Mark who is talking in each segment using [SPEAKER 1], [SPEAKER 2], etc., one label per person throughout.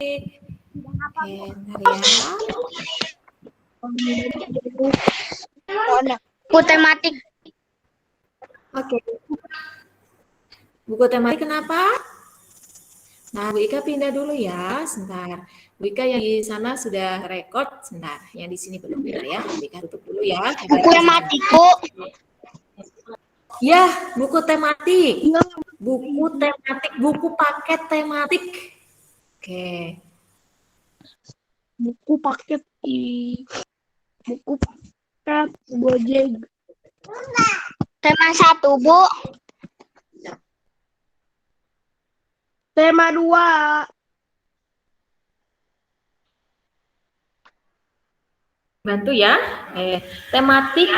[SPEAKER 1] Oke, bentar ya.
[SPEAKER 2] Buku tematik.
[SPEAKER 1] Oke. Buku tematik kenapa? Nah, Bu Ika pindah dulu ya, sebentar. Bu Ika yang di sana sudah rekod, sebentar. Yang di sini belum pindah ya. Bu Ika tutup dulu ya.
[SPEAKER 2] Buku tematik, Bu.
[SPEAKER 1] Ya, buku tematik. Buku tematik, buku paket tematik. Oke.
[SPEAKER 2] Buku paket buku paket Gojek. Tema 1, Bu. Tema 2.
[SPEAKER 1] Bantu ya. Tematik.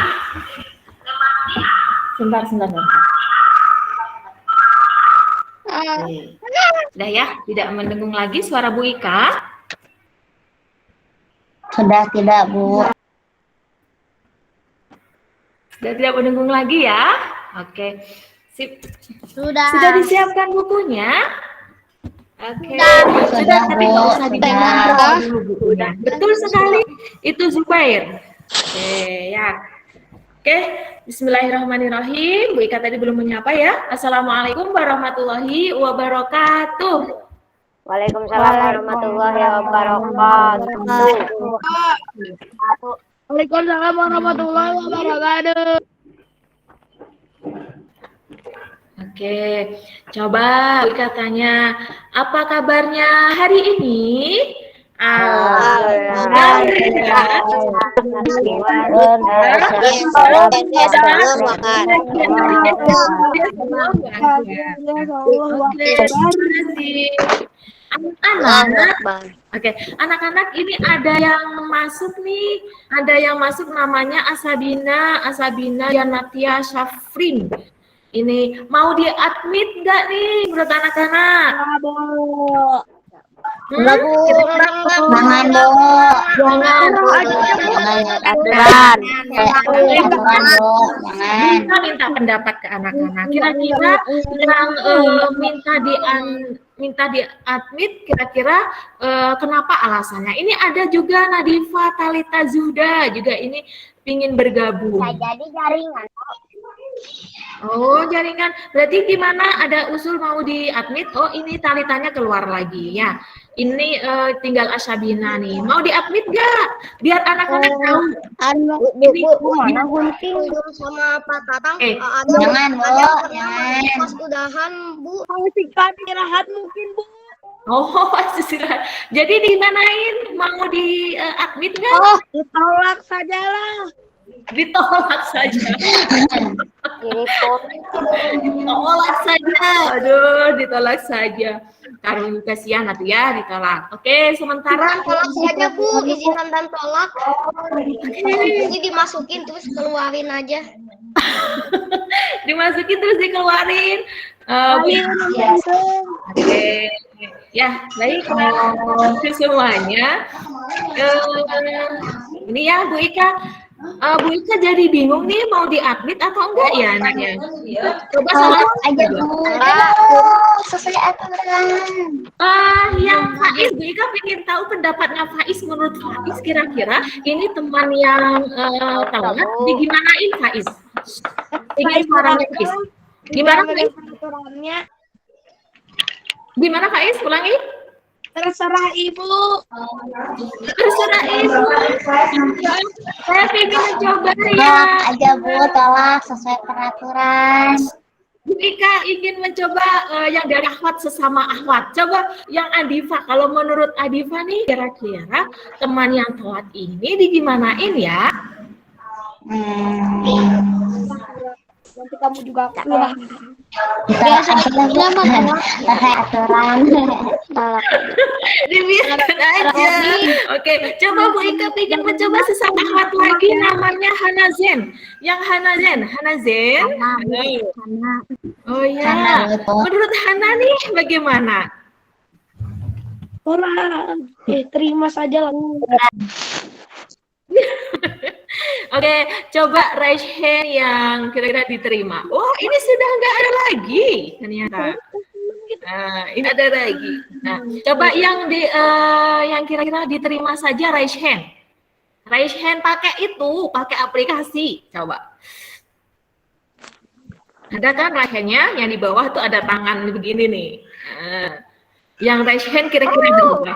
[SPEAKER 1] Sebentar. Sudah ya, tidak mendengung lagi suara Bu Ika?
[SPEAKER 2] Sudah tidak, Bu.
[SPEAKER 1] Sudah tidak mendengung lagi ya? Oke. Sip.
[SPEAKER 2] Sudah.
[SPEAKER 1] Sudah disiapkan bukunya? Oke.
[SPEAKER 2] Sudah,
[SPEAKER 1] tapi nggak usah dibuka dulu bukunya. Betul sekali. Itu Zubair. Oke, ya. Oke, bismillahirrahmanirrahim. Bu Ika tadi belum menyapa ya. Assalamualaikum warahmatullahi wabarakatuh.
[SPEAKER 3] Waalaikumsalam warahmatullahi wabarakatuh.
[SPEAKER 2] Waalaikumsalam warahmatullahi wabarakatuh.
[SPEAKER 1] Oke, coba Bu Ika tanya, apa kabarnya hari ini? Anak-anak ini ada yang masuk nih, ada yang masuk namanya Asabina Yanatia Syafrin. Ini mau di-admit nggak nih menurut anak-anak?
[SPEAKER 2] Enggak, Bu. Jangan, Bu.
[SPEAKER 3] Aturan.
[SPEAKER 1] Kita minta pendapat ke anak-anak. Kira-kira yang minta di-admit, kira-kira kenapa alasannya? Ini ada juga Nadifa Talita Zuhda juga ini ingin bergabung.
[SPEAKER 3] Jadi jaringan.
[SPEAKER 1] Oh, jaringan. Berarti gimana? Ada usul mau di-admit? Oh, ini Talitanya keluar lagi ya. Ini tinggal Asabina nih. Mau di-admit nggak? Biar anak-anak tahu.
[SPEAKER 3] Bu, mana gunting sama Pak Tatang?
[SPEAKER 2] Jangan, Bu.
[SPEAKER 3] Jangan. Pas udahan, Bu.
[SPEAKER 2] Mau singkat istirahat mungkin, Bu.
[SPEAKER 1] Oh, istirahat. Jadi dimanain? Mau di-admit nggak?
[SPEAKER 2] Oh, ditolak sajalah.
[SPEAKER 1] Ditolak saja. Ditolak saja. Aduh, ditolak saja. Karena kasihan nanti ya ditolak. Oke, sementara
[SPEAKER 3] Tolak saja, Bu. Izinan dan tolak. Ini dimasukin terus keluarin aja.
[SPEAKER 1] dimasukin terus dikeluarin. Oke. Ya, baik semuanya. Ini ya Bu Ika. Bu Ika jadi bingung nih mau di-admit atau enggak ya anaknya? Coba salah
[SPEAKER 2] aja, Bu. Sesuai aturan.
[SPEAKER 1] Yang Faiz, Bu Ika pengen tahu pendapatnya Faiz. Menurut Faiz kira-kira ini teman yang tahu nggak? Gimanain Faiz? Ingin suaranya Faiz. Gimana Faiz? Gimana Faiz? Ulangi.
[SPEAKER 2] Terserah Ibu.
[SPEAKER 1] Terserah Ibu. Saya ingin mencoba ya.
[SPEAKER 2] Aja, Bu, tolak sesuai peraturan.
[SPEAKER 1] Bu Ika ingin mencoba yang dari akhwat sesama akhwat. Coba yang Adifa. Kalau menurut Adifa nih, kira-kira teman yang telat ini digimanain ya?
[SPEAKER 2] Nanti kamu juga keluar. Aturan.
[SPEAKER 1] Dibiarkan aja. Oke, coba Bu Ika ingin mencoba sesama akhwat lagi namanya Hanazen. Yang Hanazen. Oh ya. Menurut Hana nih bagaimana?
[SPEAKER 2] Orang, terima saja lah.
[SPEAKER 1] Oke, coba raise hand yang kira-kira diterima. Oh, ini sudah nggak ada lagi ternyata. Nah, ini ada lagi. Nah, coba yang yang kira-kira diterima saja raise hand. Raise hand pakai aplikasi. Coba. Ada kan raise hand-nya? Yang di bawah tuh ada tangan begini nih. Nah, yang raise hand kira-kira berapa?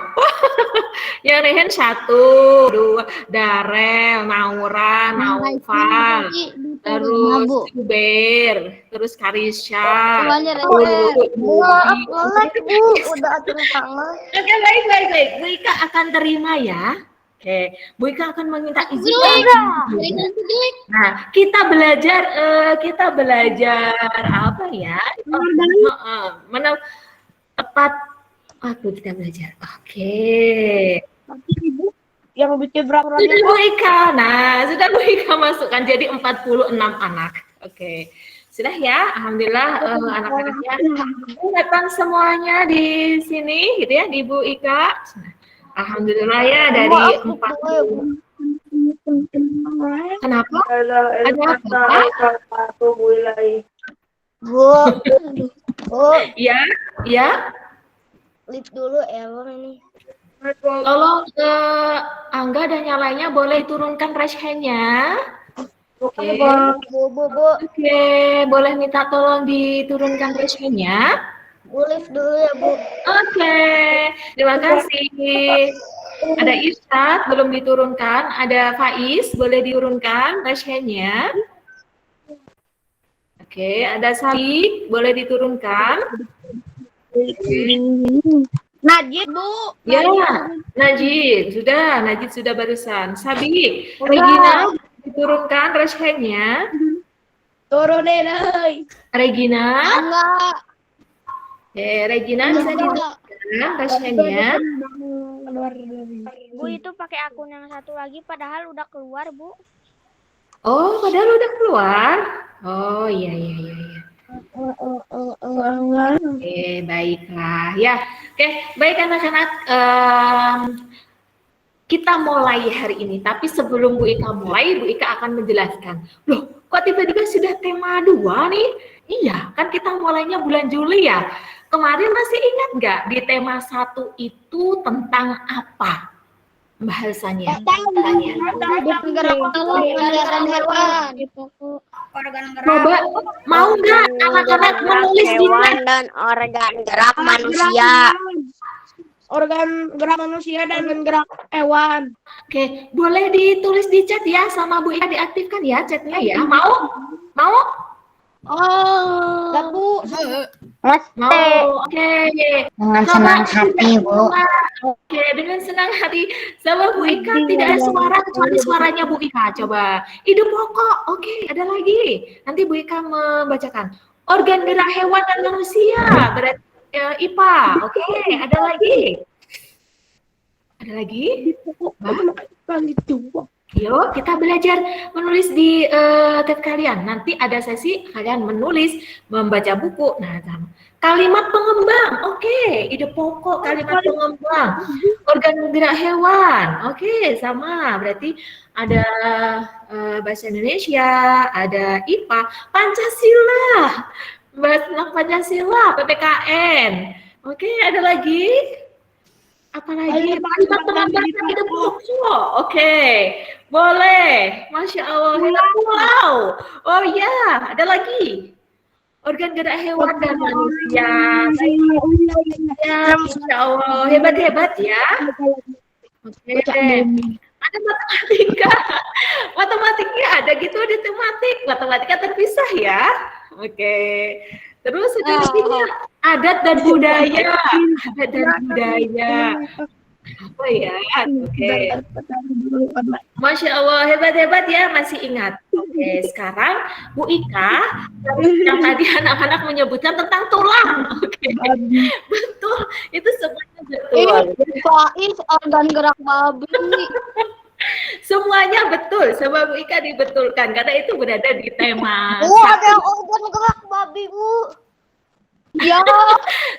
[SPEAKER 1] Yang raise hand 1, 2, Darel, Naura, Naufal, terus Zubair, terus Karisha,
[SPEAKER 3] Udah atur tangan.
[SPEAKER 1] Oke, baik. Bu Ika akan terima ya. Oke, Bu Ika akan meminta izin. Nah, kita belajar apa ya? Tepat waktu kita belajar. Oke.
[SPEAKER 2] Yang bikin berapa
[SPEAKER 1] Sudah Bu Ika. Nah, sudah Bu Ika masukkan jadi 46 anak. Oke. Sudah ya, alhamdulillah anak-anaknya datang semuanya di sini gitu ya di Bu Ika. Alhamdulillah ya dari 40. Kenapa? Ada apa?
[SPEAKER 3] Bu.
[SPEAKER 1] Ya, ya.
[SPEAKER 3] Lift dulu error ini.
[SPEAKER 1] Tolong Angga dan yang lainnya boleh turunkan raise hand-nya. Oke.
[SPEAKER 3] Bu.
[SPEAKER 1] Oke, boleh minta tolong diturunkan raise hand-nya.
[SPEAKER 3] Bu lift dulu ya, Bu.
[SPEAKER 1] Oke, terima kasih. Ada Irsyad belum diturunkan, ada Faiz boleh diturunkan raise hand-nya. Oke, ada Salik boleh diturunkan.
[SPEAKER 3] Najib, Bu.
[SPEAKER 1] Ya, Najib sudah barusan. Sabi, Regina diturunkan raise hand-nya.
[SPEAKER 2] Turunin,
[SPEAKER 1] Regina.
[SPEAKER 3] Enggak.
[SPEAKER 1] Oke, Regina bisa diturunkan raise hand-nya.
[SPEAKER 4] Bu, itu pakai akun yang satu lagi padahal udah keluar, Bu.
[SPEAKER 1] Oh, padahal udah keluar. Oh, iya. Oke, baiklah. Ya, oke, baik anak-anak. Kita mulai hari ini. Tapi sebelum Bu Ika mulai, Bu Ika akan menjelaskan. Loh, kok tiba-tiba sudah tema 2 nih? Iya, kan kita mulainya bulan Juli ya. Kemarin masih ingat nggak di tema 1 itu tentang apa bahasannya? Coba mau nggak anak-anak menulis di chat?
[SPEAKER 3] Dan organ gerak manusia.
[SPEAKER 2] Organ gerak manusia dan gerak hewan.
[SPEAKER 1] Oke, boleh ditulis di chat ya sama Bu Ika, diaktifkan ya chatnya ya. Mau?
[SPEAKER 2] Bu.
[SPEAKER 1] Mau. Oke.
[SPEAKER 2] Dengan senang hati, Bu.
[SPEAKER 1] Oke, dengan senang hati. Sama Bu Ika tidak ada suara kecuali suaranya Bu Ika. Coba. Ide pokok. Oke, ada lagi. Nanti Bu Ika membacakan. Organ gerak hewan dan manusia. Berarti IPA. Oke, ada lagi. Ada lagi? Yuk, kita belajar menulis di tab kalian. Nanti ada sesi kalian menulis, membaca buku. Nah, kalimat pengembang. Oke, ide pokok kalimat pengembang. Organ gerak hewan. Oke, sama. Berarti ada bahasa Indonesia, ada IPA, Pancasila. Bahas tentang Pancasila, PPKN. Oke, ada lagi? Apalagi kalimat pengembang ide pokok. Oke, boleh. Masya Allah. Pulau. Oh ya, ada lagi. Organ gerak hewan dan manusia. Ya, Masya Allah. Hebat-hebat ya. Oke. Ada matematika. Matematiknya ada gitu, ada tematik. Matematika terpisah ya. Oke. Terus adat dan budaya. Adat dan budaya. Apa ya? Oke. Masya Allah, hebat-hebat ya, masih ingat. Oke, sekarang Bu Ika yang tadi anak-anak menyebutkan tentang tulang. Oke, betul. Itu semuanya betul.
[SPEAKER 3] Faiz organ gerak babi.
[SPEAKER 1] Semuanya betul, sama Bu Ika dibetulkan karena itu berada di tema.
[SPEAKER 3] Bu, ada yang organ gerak babi, Bu. Ya.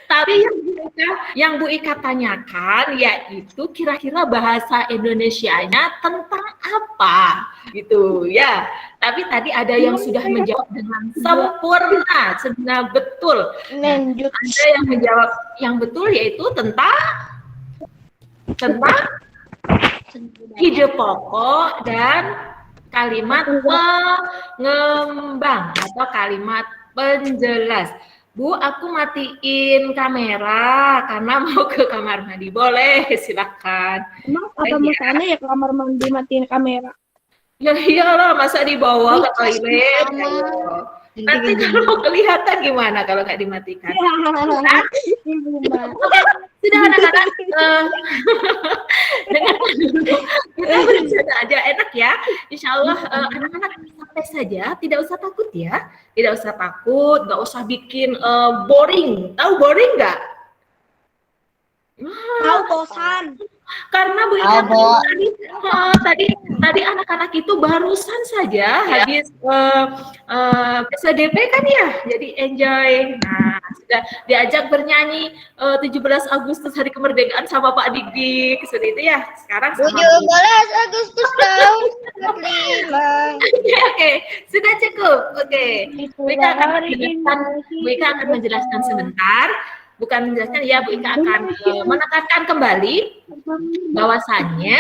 [SPEAKER 1] Tapi yang Bu Ika tanyakan yaitu kira-kira bahasa Indonesianya tentang apa gitu ya. Tapi tadi ada yang sudah menjawab dengan sempurna betul.
[SPEAKER 3] Lanjut.
[SPEAKER 1] Ada yang menjawab yang betul yaitu tentang ide pokok dan kalimat pengembang atau kalimat penjelas. Bu, aku matiin kamera karena mau ke kamar mandi. Boleh, silakan.
[SPEAKER 4] Emang apa masalahnya ya kamar mandi matiin kamera?
[SPEAKER 1] Ya iyalah, masa dibawa ke toilet? Ayo. Nanti kalau kelihatan gimana kalau nggak dimatikan? Oke, sudah anak-anak. Dengarkan dulu. Kita bercanda aja, enak ya. Insya Allah anak-anak santai saja, tidak usah takut ya. Tidak usah takut, nggak usah bikin boring. Tahu boring nggak?
[SPEAKER 3] Tahu bosan.
[SPEAKER 1] Karena Bu Ika tadi anak-anak itu barusan saja habis PSDP kan ya, jadi enjoy. Nah, sudah diajak bernyanyi 17 Agustus Hari Kemerdekaan sama Pak Dik-Dik, seperti itu ya. Sekarang sama
[SPEAKER 3] 17 Agustus tahun 45.
[SPEAKER 1] Oke, sudah cukup. Oke. Bu Ika akan menjelaskan sebentar. Bukan menjelaskan ya, Bu Ika akan menekankan kembali bahwasannya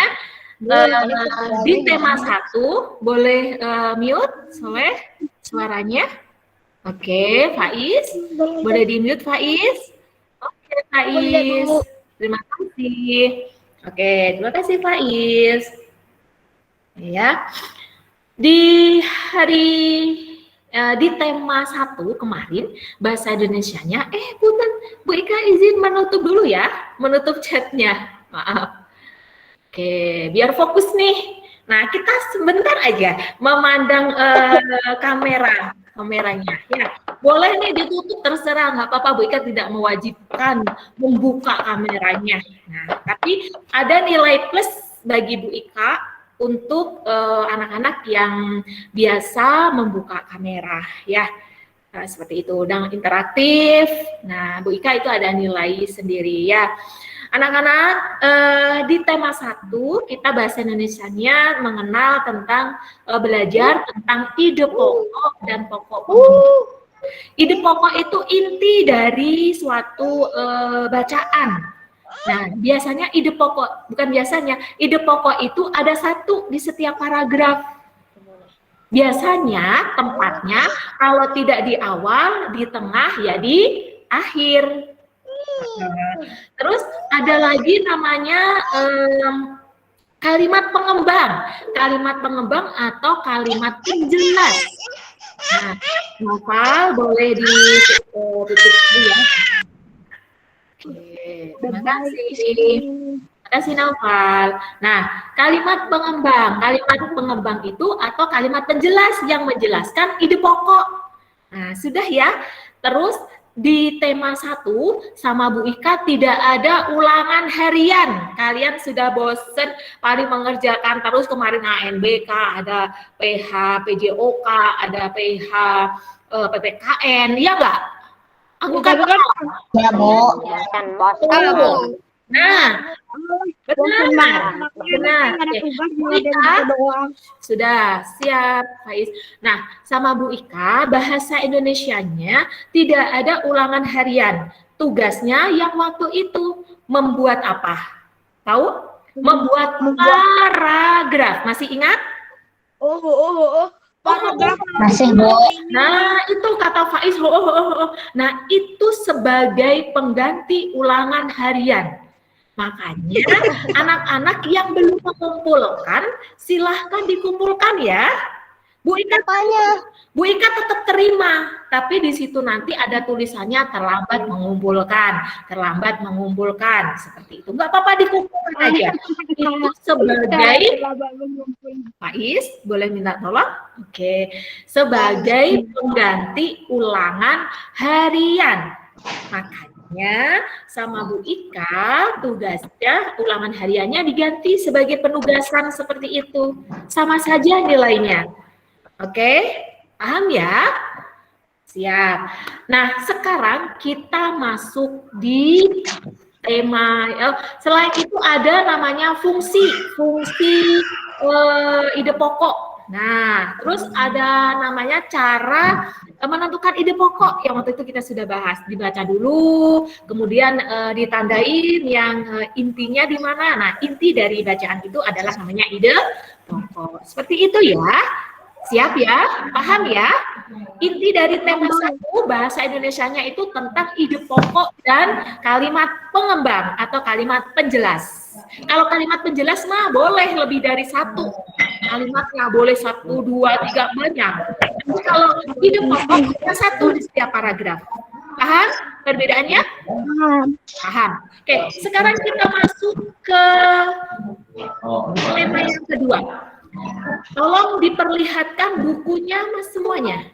[SPEAKER 1] di tema 1 boleh mute Soleh suaranya. Oke, Faiz boleh di mute Faiz. Oke, Faiz, terima kasih. Oke, terima kasih Faiz. Ya, di di tema 1 kemarin bahasa Indonesianya, punten Bu Ika izin menutup dulu ya, menutup chatnya, maaf. Oke, biar fokus nih. Nah, kita sebentar aja memandang kameranya. Ya, boleh nih ditutup terserah, nggak apa-apa. Bu Ika tidak mewajibkan membuka kameranya. Nah, tapi ada nilai plus bagi Bu Ika untuk anak-anak yang biasa membuka kamera ya, seperti itu, dan interaktif. Nah, Bu Ika itu ada nilai sendiri ya. Anak-anak, di tema 1 kita bahasa Indonesianya mengenal tentang belajar tentang ide pokok dan pokok pengembang. Ide pokok itu inti dari suatu bacaan. Nah, biasanya ide pokok, bukan biasanya, ide pokok itu ada 1 di setiap paragraf. Biasanya tempatnya kalau tidak di awal, di tengah, ya di akhir. Terus ada lagi namanya kalimat pengembang. Kalimat pengembang atau kalimat penjelas. Nah, Noval boleh ditutup dulu ya. Oke, terima kasih. Terima kasih Naufal. Nah, kalimat pengembang itu atau kalimat penjelas yang menjelaskan ide pokok. Nah, sudah ya. Terus di tema 1 sama Bu Ika tidak ada ulangan harian. Kalian sudah bosen paling mengerjakan terus kemarin ANBK, ada PH, PJOK, ada PH, PPKN, ya enggak? Aku kan
[SPEAKER 2] Ya, Bu.
[SPEAKER 1] Nah, benar. Bu Ika sudah siap, Faiz. Nah, sama Bu Ika, bahasa Indonesianya tidak ada ulangan harian. Tugasnya yang waktu itu membuat apa? Tahu? Membuat paragraf. Masih ingat?
[SPEAKER 2] Masih, Bu.
[SPEAKER 1] Nah, itu kata Faiz. Nah, itu sebagai pengganti ulangan harian. Makanya anak-anak yang belum mengumpulkan, silahkan dikumpulkan ya. Bu Ika tetap terima, tapi di situ nanti ada tulisannya terlambat mengumpulkan, seperti itu. Nggak apa-apa, dikumpulkan aja. Itu sebagai Faiz, boleh minta tolong? Oke, sebagai pengganti ulangan harian. Makanya sama Bu Ika tugasnya ulangan hariannya diganti sebagai penugasan seperti itu. Sama saja nilainya. Oke, paham ya? Siap. Nah, sekarang kita masuk di tema. Selain itu ada namanya fungsi ide pokok. Nah, terus ada namanya cara menentukan ide pokok yang waktu itu kita sudah bahas. Dibaca dulu, kemudian ditandain yang intinya di mana. Nah, inti dari bacaan itu adalah namanya ide pokok. Seperti itu ya. Siap ya? Paham ya? Inti dari tema 1 bahasa Indonesianya itu tentang ide pokok dan kalimat pengembang atau kalimat penjelas. Kalau kalimat penjelas mah boleh lebih dari 1 kalimatnya, boleh 1, 2, 3 banyak. Tapi kalau ide pokok hanya 1 di setiap paragraf. Paham perbedaannya? Paham. Oke, sekarang kita masuk ke tema yang kedua. Tolong diperlihatkan bukunya mas semuanya.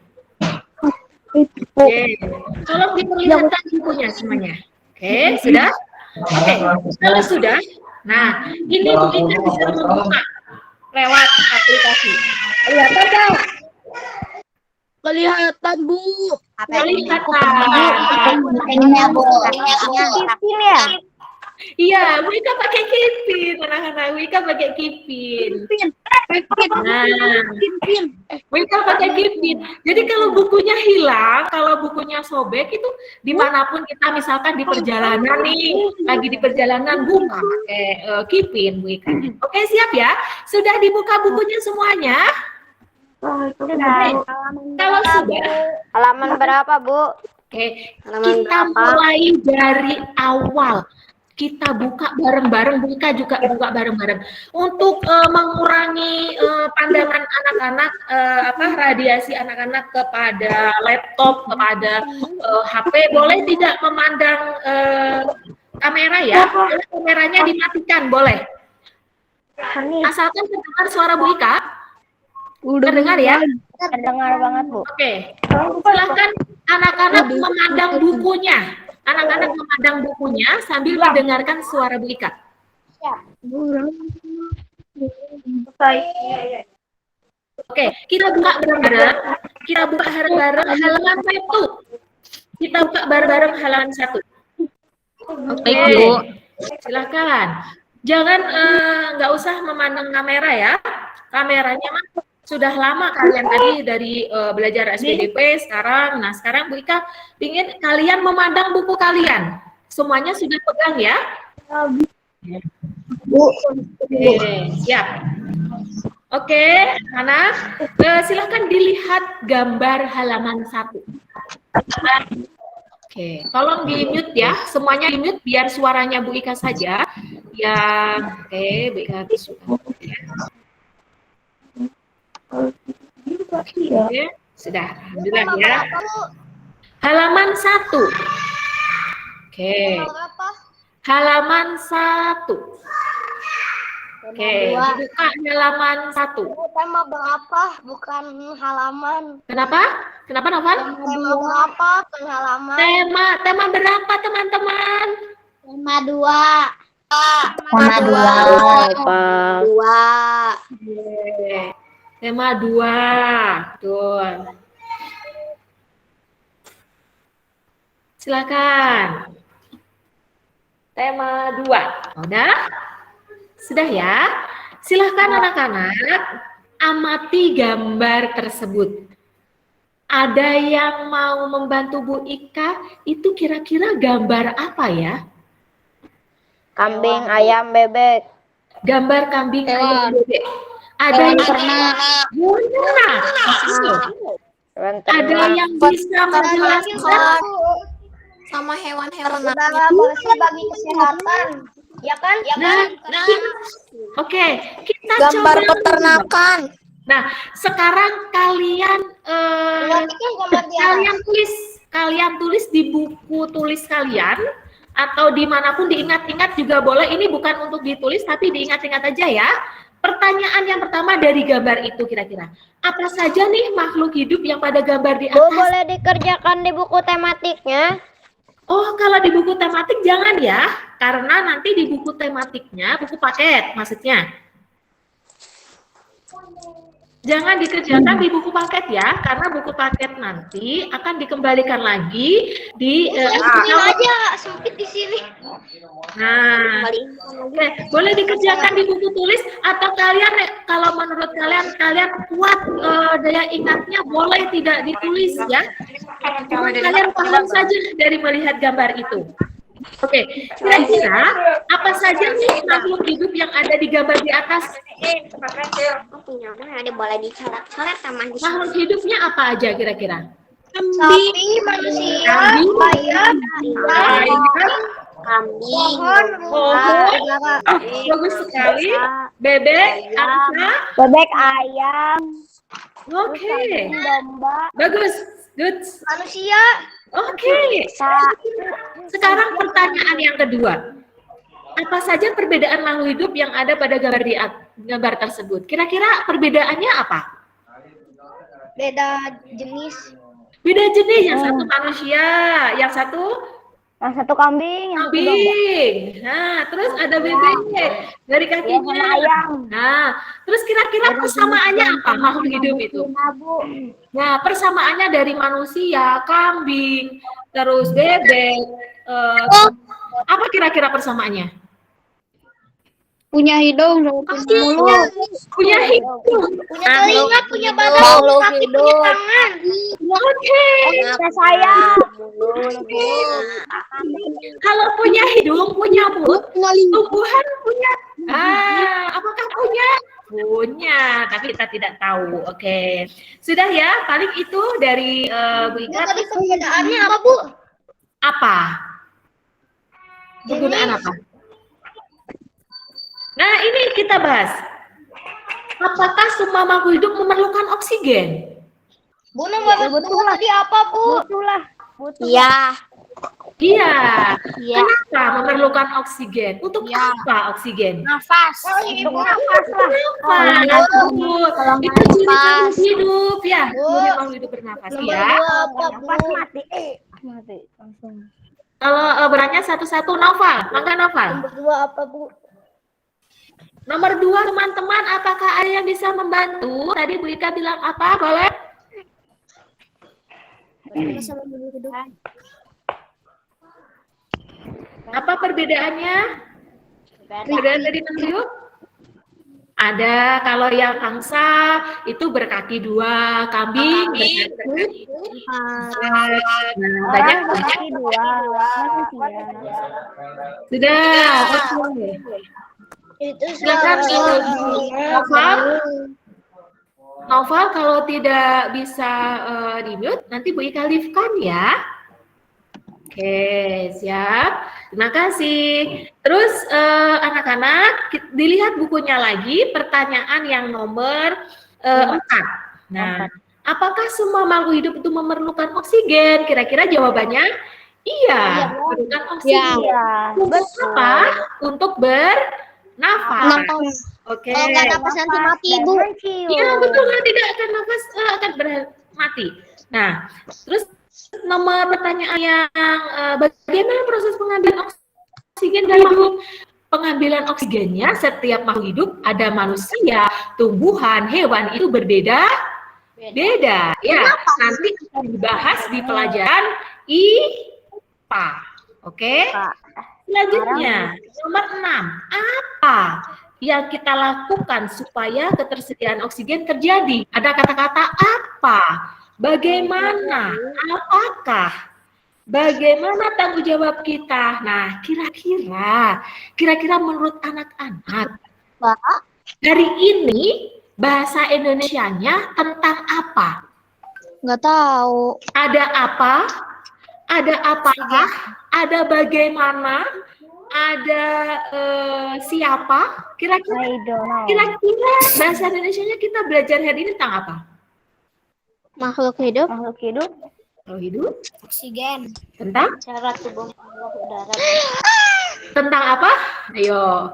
[SPEAKER 1] Oke, tolong diperlihatkan bukunya semuanya. Oke, sudah? Oke, kalau sudah, nah ini Bu Ika bisa membuka lewat aplikasi. Kelihatan dong?
[SPEAKER 3] Kelihatan, Bu.
[SPEAKER 1] Kelihatan.
[SPEAKER 2] Ini ya, Bu.
[SPEAKER 3] Kipin ya?
[SPEAKER 1] Iya, Bu Ika pakai kipin, anak-anak. Bu Ika pakai kipin. Nah, Bu Ika pakai kipin. Jadi kalau bukunya hilang, kalau bukunya sobek itu dimanapun kita misalkan di perjalanan nih, lagi di perjalanan buka pakai kipin Bu Ika. Oke, siap ya? Sudah dibuka bukunya semuanya? Kalau sudah,
[SPEAKER 3] Halaman berapa, Bu?
[SPEAKER 1] oke, kita mulai dari awal. Kita buka bareng-bareng, Bu Ika juga buka bareng-bareng. Untuk mengurangi pandangan anak-anak, radiasi anak-anak kepada laptop, kepada HP, boleh tidak memandang kamera ya? Kameranya dimatikan, boleh. Asalkan terdengar suara Bu Ika. Terdengar ya?
[SPEAKER 3] Terdengar banget, Bu.
[SPEAKER 1] Oke, silahkan anak-anak memandang bukunya. Anak-anak memandang bukunya sambil mendengarkan suara Bu Ika. Oke, kita buka bareng-bareng. Kita buka bareng-bareng halaman 1. Kita buka bareng-bareng halaman 1. Oke, silakan. Jangan nggak usah memandang kamera ya. Kameranya mah sudah lama kalian tadi dari belajar SPDP sekarang. Nah, sekarang Bu Ika ingin kalian memandang buku kalian. Semuanya sudah pegang ya?
[SPEAKER 2] Bu.
[SPEAKER 1] Oke, siap. Oke, anak, silahkan dilihat gambar halaman 1. Oke, tolong di-mute ya. Semuanya di-mute biar suaranya Bu Ika saja. Ya, oke, Bu Ika sudah. Oke, sudah. Alhamdulillah ya. Halaman 1. Oke. Halaman 1. Oke, buka halaman 1.
[SPEAKER 3] Tema berapa? Bukan halaman.
[SPEAKER 1] Kenapa? Kenapa, Novan?
[SPEAKER 3] Tema berapa? Bukan halaman.
[SPEAKER 1] Tema berapa, teman-teman?
[SPEAKER 2] Tema 2.
[SPEAKER 3] Tema 2.
[SPEAKER 1] Oke. Tema 2. Betul. Silakan. Tema 2. Udah? Sudah ya? Silakan anak-anak amati gambar tersebut. Ada yang mau membantu Bu Ika? Itu kira-kira gambar apa ya?
[SPEAKER 3] Kambing, ayam, bebek.
[SPEAKER 1] Gambar kambing, ayam, bebek. Ada yang
[SPEAKER 2] ternak.
[SPEAKER 1] Ada yang bisa menjelaskan
[SPEAKER 3] Sama hewan-hewan bersih bagi kesehatan. Ya kan?
[SPEAKER 1] Oke, kita
[SPEAKER 3] Gambar
[SPEAKER 1] coba.
[SPEAKER 3] peternakan.
[SPEAKER 1] Nah, sekarang kalian kalian tulis di buku tulis kalian atau dimanapun diingat-ingat juga boleh. Ini bukan untuk ditulis tapi diingat-ingat aja ya. Pertanyaan yang pertama dari gambar itu kira-kira apa saja nih makhluk hidup yang pada gambar di atas?
[SPEAKER 3] Bu, boleh dikerjakan di buku tematiknya?
[SPEAKER 1] Oh, kalau di buku tematik jangan ya, karena nanti di buku tematiknya, buku paket maksudnya. Jangan dikerjakan di buku paket ya, karena buku paket nanti akan dikembalikan lagi di
[SPEAKER 3] Ini aja sempit di sini.
[SPEAKER 1] Nah, oke, boleh dikerjakan di buku tulis atau kalian kalau menurut kalian kuat daya ingatnya boleh tidak ditulis ya. Cuma kalian paham saja dari melihat gambar itu. Oke, kira-kira apa saja nih makhluk hidup yang ada di gambar di atas?
[SPEAKER 3] Punya ada boleh dicoret-coret sama di
[SPEAKER 1] Makhluk hidupnya apa aja kira-kira?
[SPEAKER 3] sapi, manusia,
[SPEAKER 1] Kambing,
[SPEAKER 3] ayam,
[SPEAKER 1] ayam,
[SPEAKER 3] kambing,
[SPEAKER 1] pohon, bagus sekali, bebek, angsa,
[SPEAKER 2] Bebek, ayam,
[SPEAKER 1] oke,
[SPEAKER 2] domba,
[SPEAKER 1] bagus, good,
[SPEAKER 3] manusia.
[SPEAKER 1] oke. Sekarang pertanyaan yang kedua, apa saja perbedaan makhluk hidup yang ada pada gambar tersebut? Kira-kira perbedaannya apa?
[SPEAKER 3] Beda jenis.
[SPEAKER 1] Beda jenis, yang satu manusia, yang satu
[SPEAKER 2] kambing,
[SPEAKER 1] kambing. Nah, terus ada bebek dari kakinya.
[SPEAKER 2] ayam.
[SPEAKER 1] Nah, terus kira-kira persamaannya apa makhluk hidup itu? Nah, persamaannya dari manusia, kambing, terus bebek. Apa kira-kira persamaannya?
[SPEAKER 2] Punya hidung,
[SPEAKER 3] Pasti
[SPEAKER 1] Punya hidung.
[SPEAKER 3] punya telinga, punya badan, punya kaki, punya tangan.
[SPEAKER 1] Oke.
[SPEAKER 2] sayang.
[SPEAKER 1] Kalau punya hidung, punya mulut, tumbuhan punya. Apakah punya? Punya, tapi kita tidak tahu. Oke. Sudah ya, paling itu dari Bu Ika.
[SPEAKER 3] Tadi perbedaannya apa, Bu?
[SPEAKER 1] Apa? Penggunaan apa? Nah, ini kita bahas. Apakah semua makhluk hidup memerlukan oksigen?
[SPEAKER 3] Bu, nomor tadi apa, Bu?
[SPEAKER 2] Iya.
[SPEAKER 1] Iya. Kenapa memerlukan oksigen? Untuk apa oksigen?
[SPEAKER 2] Nafas.
[SPEAKER 1] Kenapa? Itu ciri makhluk hidup ya. Ciri makhluk hidup bernafas ya.
[SPEAKER 3] Apa, Bu?
[SPEAKER 2] Mati langsung.
[SPEAKER 1] Kalau beratnya satu-satu, Noval. Maka Noval.
[SPEAKER 3] Nomor 2 apa, Bu?
[SPEAKER 1] Nomor 2, teman-teman, apakah ada yang bisa membantu? Tadi Bu Ika bilang apa? Boleh? Apa perbedaannya? Perbedaan dari makhluk hidup? Ada, kalau yang angsa itu berkaki 2, kambing berkaki 1. Banyak. Sudah, oke.
[SPEAKER 3] Itu
[SPEAKER 1] Silakan Noval. Noval kalau tidak bisa di-mute, nanti Bu Ika live-kan ya. Oke, siap. Terima kasih. Terus anak-anak dilihat bukunya lagi, pertanyaan yang nomor 4. Nah, apakah semua makhluk hidup itu memerlukan oksigen? Kira-kira jawabannya iya, memerlukan oksigen. Untuk apa? Untuk bernafas. Oke.
[SPEAKER 3] Kalau nggak napas nanti mati, Bu.
[SPEAKER 1] Iya, betul, kalau tidak akan nafas akan mati. Nah, terus nomor pertanyaan yang bagaimana proses pengambilan oksigen dalam makhluk? Pengambilan oksigennya setiap makhluk hidup, ada manusia, tumbuhan, hewan itu berbeda. Beda. Ya, nanti akan dibahas di pelajaran IPA. Oke? Selanjutnya, nomor 6. Apa yang kita lakukan supaya ketersediaan oksigen terjadi? Ada kata-kata apa? Bagaimana? Apakah? Bagaimana tanggung jawab kita? Nah, kira-kira menurut anak-anak, hari ini bahasa Indonesianya tentang apa?
[SPEAKER 2] Nggak tahu.
[SPEAKER 1] Ada apa? Ada apakah? Ada bagaimana? Ada siapa? Kira-kira bahasa Indonesianya kita belajar hari ini tentang apa?
[SPEAKER 2] Makhluk hidup.
[SPEAKER 1] Makhluk hidup?
[SPEAKER 3] Oksigen.
[SPEAKER 1] Tentang?
[SPEAKER 3] Cara tubuh udara.
[SPEAKER 1] Tentang apa? Ayo.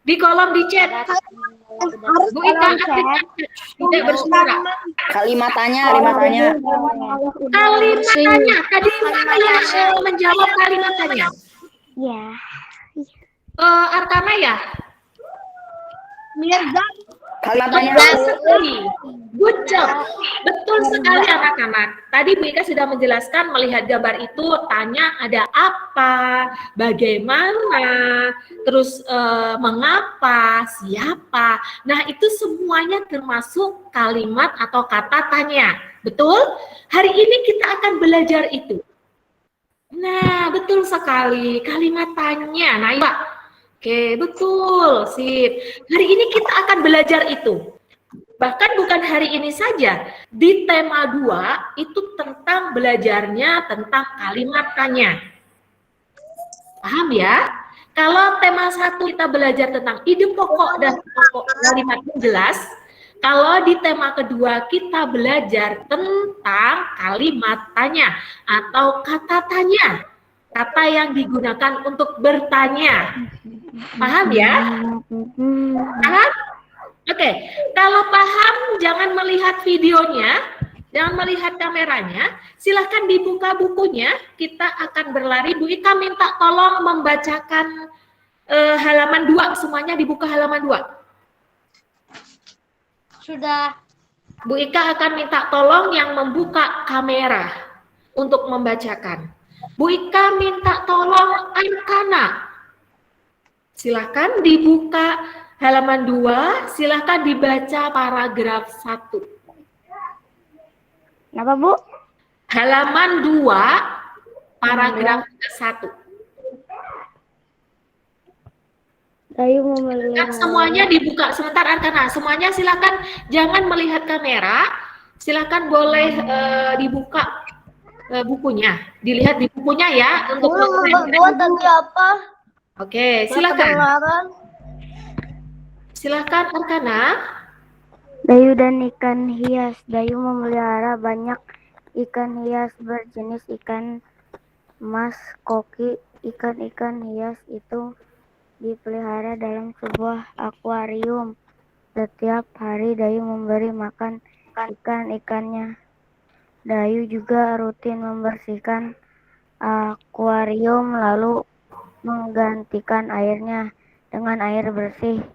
[SPEAKER 1] Di kolom di chat. Bu Ika tidak bersuara.
[SPEAKER 5] Kalimatannya.
[SPEAKER 1] Kalimatannya. Tadi mana yang menjawab kalimatannya?
[SPEAKER 2] Ya.
[SPEAKER 1] Arkana ya?
[SPEAKER 5] Kalimatannya.
[SPEAKER 1] Sekali. Good job. Betul sekali anak-anak. Tadi Bu Ika sudah menjelaskan melihat gambar itu, tanya ada apa, bagaimana, terus mengapa, siapa. Nah, itu semuanya termasuk kalimat atau kata tanya. Betul? Hari ini kita akan belajar itu. Nah, betul sekali. Kalimat tanya. Nah, Pak. Oke, betul. Sip. Hari ini kita akan belajar itu. Bahkan bukan hari ini saja, di tema 2 itu tentang belajarnya tentang kalimat tanya. Paham ya? Kalau tema 1 kita belajar tentang ide pokok dan pokok kalimat yang jelas, kalau di tema kedua kita belajar tentang kalimat tanya atau kata tanya, kata yang digunakan untuk bertanya. Paham ya? Paham? Oke, kalau paham jangan melihat videonya, jangan melihat kameranya, silahkan dibuka bukunya, kita akan berlari. Bu Ika minta tolong membacakan halaman 2, semuanya dibuka halaman 2.
[SPEAKER 3] Sudah.
[SPEAKER 1] Bu Ika akan minta tolong yang membuka kamera untuk membacakan. Bu Ika minta tolong Arkana. Silahkan dibuka halaman 2, silahkan dibaca paragraf 1.
[SPEAKER 4] Kenapa, Bu?
[SPEAKER 1] Halaman 2, paragraf 1.
[SPEAKER 4] Dayu memelihara.
[SPEAKER 1] Kan semuanya dibuka, sebentar Arkana, semuanya silahkan jangan melihat kamera, silahkan boleh dibuka bukunya, dilihat di bukunya ya. Untuk
[SPEAKER 3] Nomor 2 tadi apa?
[SPEAKER 1] Oke, silahkan.
[SPEAKER 3] Kedengaran.
[SPEAKER 1] Silahkan Arkana.
[SPEAKER 4] Dayu dan ikan hias. Dayu memelihara banyak ikan hias berjenis ikan mas, koki. Ikan-ikan hias itu dipelihara dalam sebuah akuarium. Setiap hari Dayu memberi makan ikan-ikannya. Dayu juga rutin membersihkan akuarium lalu menggantikan airnya dengan air bersih.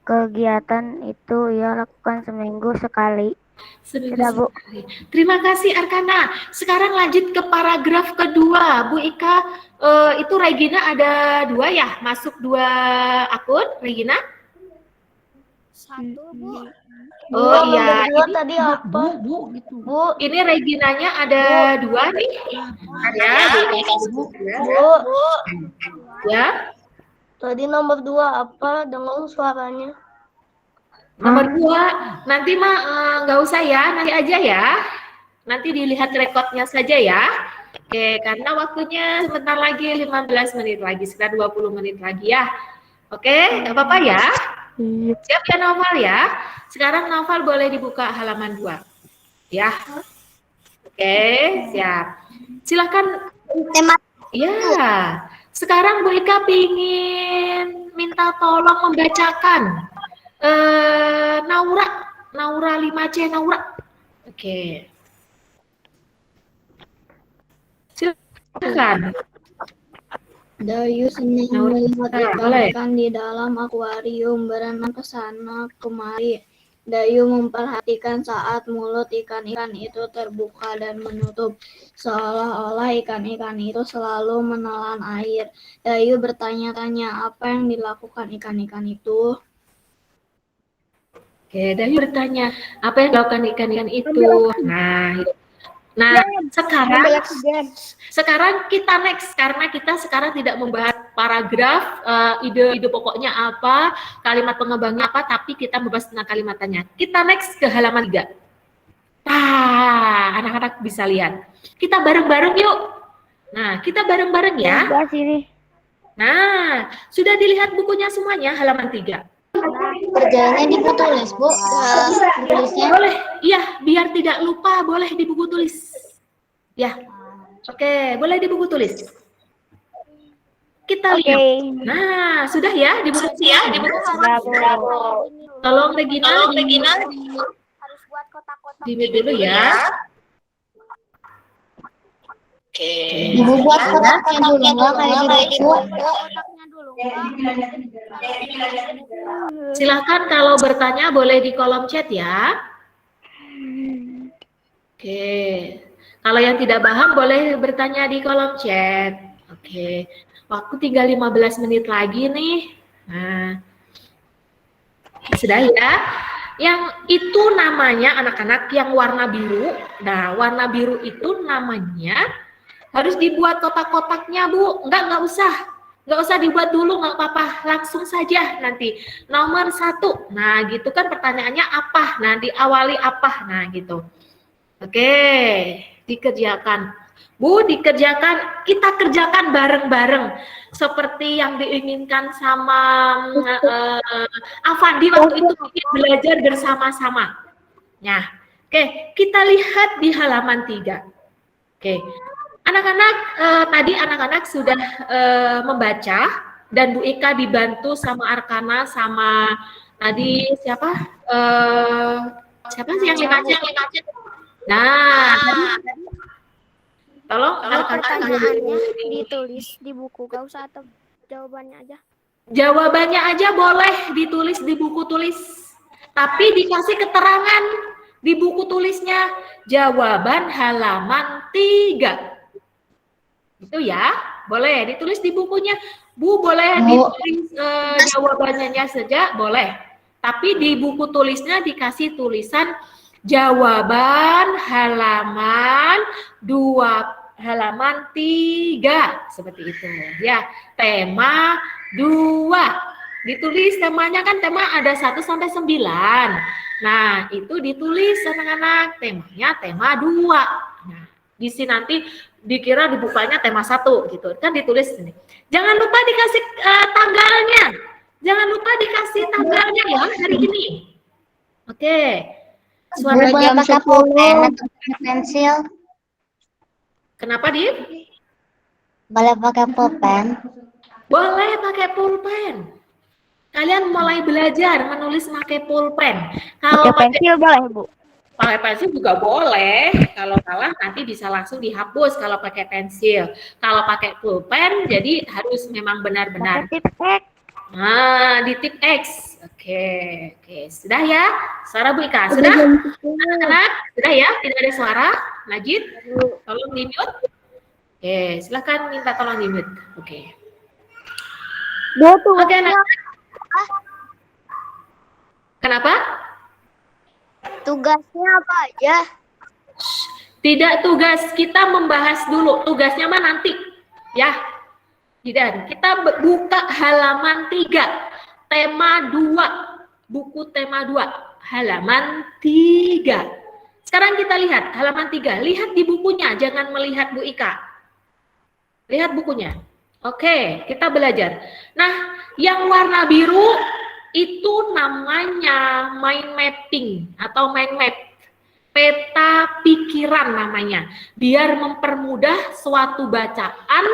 [SPEAKER 4] Kegiatan itu ia lakukan seminggu sekali. Sudah, Bu.
[SPEAKER 1] Terima kasih Arkana. Sekarang lanjut ke paragraf kedua. Bu Ika, itu Regina ada 2 ya? Masuk 2 akun, Regina?
[SPEAKER 4] 1, Bu.
[SPEAKER 1] Oh iya.
[SPEAKER 3] Nomor 2 tadi apa? Bu,
[SPEAKER 1] Ini Reginanya ada 2 nih. Ada.
[SPEAKER 3] Bu.
[SPEAKER 1] Ya.
[SPEAKER 3] Tadi nomor 2 apa? Dengar suaranya.
[SPEAKER 1] Nomor 2, nanti mah nggak usah ya, nanti aja ya. Nanti dilihat rekodnya saja ya. Oke, karena waktunya sebentar lagi 15 menit lagi, sekitar 20 menit lagi ya. Oke, nggak apa-apa ya. Siap ya Noval ya. Sekarang Noval boleh dibuka halaman 2. Ya. Oke, siap. Silakan.
[SPEAKER 3] Tema.
[SPEAKER 1] Ya. Sekarang Bu Ika ingin minta tolong membacakan Naura 5C Naura. Oke. Silakan.
[SPEAKER 3] Dayu senang melihat
[SPEAKER 1] boleh.
[SPEAKER 3] ikan di dalam akuarium berenang ke sana kemari. Dayu memperhatikan saat mulut ikan-ikan itu terbuka dan menutup, seolah-olah ikan-ikan itu selalu menelan air. Dayu bertanya-tanya apa yang dilakukan ikan-ikan itu.
[SPEAKER 1] Oke, Dayu bertanya, apa yang dilakukan ikan-ikan itu? Nah, sekarang kita next, karena kita sekarang tidak membahas paragraf, ide pokoknya apa, kalimat pengembangnya apa, tapi kita membahas tentang kalimat tanya. Kita next ke halaman 3. Anak-anak bisa lihat. Kita bareng-bareng yuk. Nah, kita bareng-bareng ya. Nah, sudah dilihat bukunya semuanya, halaman 3.
[SPEAKER 2] Kerjanya di buku tulis, Bu. Tulisnya.
[SPEAKER 1] Boleh, iya, biar tidak lupa, boleh di buku tulis. Ya, oke, boleh di buku tulis. Kita lihat. Nah, sudah ya di buku ya, di buku. Tolong Regina.
[SPEAKER 4] Harus buat kotak-kotak.
[SPEAKER 1] Di dulu ya. Oke.
[SPEAKER 2] Ibu buat kotaknya dulu, nggak kayak di buku.
[SPEAKER 4] Kotaknya dulu, Mbak.
[SPEAKER 1] Silakan kalau bertanya boleh di kolom chat ya. Oke. Kalau yang tidak paham boleh bertanya di kolom chat. Oke. Waktu tinggal 15 menit lagi nih. Nah, sudah ya. Yang itu namanya anak-anak yang warna biru. Nah, warna biru itu namanya harus dibuat kotak-kotaknya, Bu. Enggak usah. Enggak usah dibuat dulu, enggak apa-apa. Langsung saja nanti. Nomor 1. Nah, gitu kan pertanyaannya apa? Nah, diawali apa? Nah, gitu. Oke, dikerjakan. Bu, dikerjakan. Kita kerjakan bareng-bareng. Seperti yang diinginkan sama Avandi waktu itu kita belajar bersama-sama. Nah, oke, kita lihat di halaman 3. Oke, anak-anak tadi anak-anak sudah membaca dan Bu Ika dibantu sama Arkana sama tadi siapa? Siapa sih yang lima? Nah, tolong
[SPEAKER 4] Pertanyaannya ditulis di buku, gak usah atau jawabannya aja.
[SPEAKER 1] jawabannya aja boleh ditulis di buku tulis, tapi dikasih keterangan di buku tulisnya jawaban halaman 3. Itu ya, boleh ditulis di bukunya. Bu, boleh ditulis jawabannya saja, boleh. Tapi di buku tulisnya dikasih tulisan jawaban halaman 3 seperti itu ya. Tema 2 ditulis, temanya kan tema ada 1 sampai 9. Nah, itu ditulis anak-anak, temanya tema 2. Nah, di sini nanti dikira dibukanya tema 1 gitu. Kan ditulis ini. Jangan lupa dikasih tanggalnya. Jangan lupa dikasih tanggalnya ya hari ini. Oke.
[SPEAKER 2] Suara jam pakai pulpen atau pakai pensil?
[SPEAKER 1] Kenapa, Dit?
[SPEAKER 2] Boleh pakai pulpen?
[SPEAKER 1] Boleh pakai pulpen. Kalian mulai belajar menulis pakai pulpen. Kalau pakai
[SPEAKER 4] pensil boleh, Bu.
[SPEAKER 1] pakai pensil juga boleh. Kalau salah nanti bisa langsung dihapus kalau pakai pensil. Kalau pakai pulpen jadi harus memang benar-benar.
[SPEAKER 4] Tip X.
[SPEAKER 1] Nah, di tip X. Oke, sudah ya? Suara Bu Ika, sudah? Anak-anak, sudah ya? Tidak ada suara? Najib, tolong di-mute. Oke, silakan minta tolong di-mute. Oke. Oke, anak. Kenapa?
[SPEAKER 4] Tugasnya apa aja?
[SPEAKER 1] Tidak tugas, kita membahas dulu. Tugasnya mah nanti. Ya. Dan kita buka halaman 3. Tema 2. Buku tema 2. Halaman 3. Sekarang kita lihat halaman 3. Lihat di bukunya, jangan melihat Bu Ika. Lihat bukunya. Oke, kita belajar. Nah, yang warna biru itu namanya mind mapping atau mind map. Peta pikiran namanya. Biar mempermudah suatu bacaan